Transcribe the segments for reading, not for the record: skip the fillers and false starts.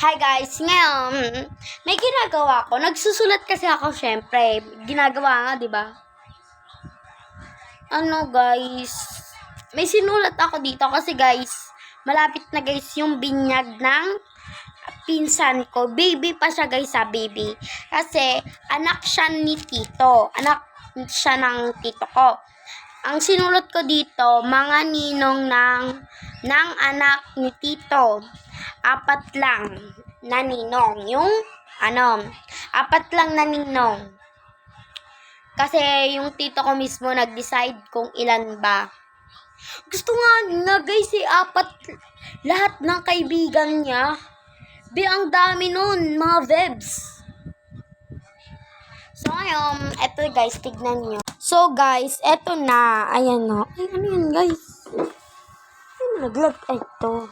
Hi guys, ngayon, may ginagawa ko. Nagsusulat kasi ako, syempre. Ginagawa nga, di ba? Guys, may sinulat ako dito kasi guys, malapit na guys yung binyag ng pinsan ko. Baby pa siya guys, baby. Kasi, anak siya ni tito. Anak siya ng tito ko. Ang sinulat ko dito, mga ninong ng anak ni tito. 4 lang na ninong. Apat lang na ninong. Kasi yung tito ko mismo nag-decide kung ilan ba. Gusto nga guys, 4 lahat ng kaibigan niya. Ang dami nun, mga vebs. So ngayon, eto guys, tignan nyo. So guys, eto na. Ayan o. Ay, ano yan guys? Ay, naglag. Ay, ito.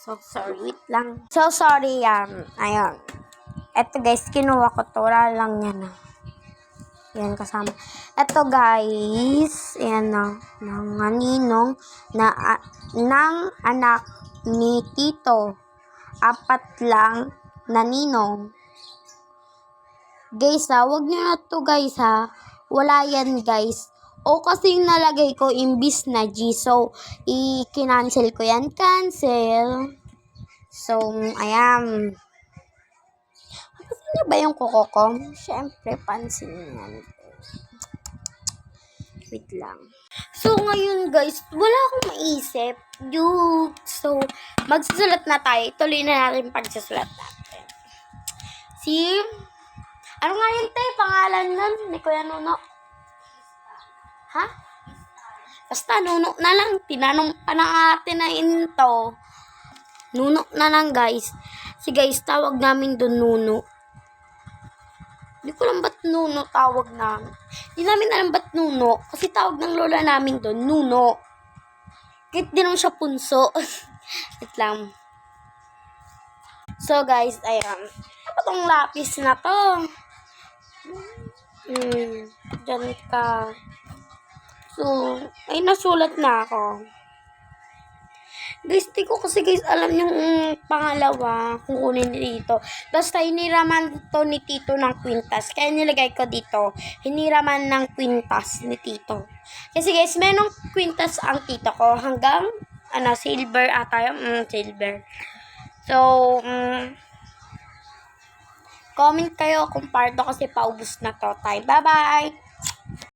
So sorry, wait lang. So sorry yan. Ayun. Eto guys, kinuha ko to. Wala lang yan na. Yan kasama. Eto guys, ayan na. Mga ninong ng anak ni tito. 4 lang na ninong. Guys wag nyo na to guys Wala yan guys. O kasi yung nalagay ko imbis na G. So, i-cancel ko yan. Cancel. So, ayan. Pansin niyo ba yung kuko ko? Siyempre, pansin yan. Wait lang. So, ngayon guys, wala akong maisip. Dude. So, magsusulat na tayo. Tuloy na natin pagsusulat natin. See? Ano nga yun, te? Pangalan nun? Ni Kuya Nuno. Ha? Basta, Nuno na lang. Tinanong pa ng ate na into. Nuno na lang, guys. Si guys, tawag namin doon Nuno. Hindi ko alam ba't Nuno tawag namin. Hindi namin alam ba't Nuno. Kasi tawag ng lola namin doon, Nuno. Kahit di naman siya punso. Wait lang. So, guys, ayan. Itong lapis na to. Diyan ka. So, ay nasulat na ako. Guys, di ko kasi guys alam yung pangalawa kung kunin dito. Basta hiniraman to ni tito ng kwintas. Kaya nilagay ko dito. Hiniraman ng kwintas ni tito. Kasi guys, merong kwintas ang tito ko. Hanggang, silver ata yung silver. So, comment kayo kung parto kasi paubos na to. Bye-bye!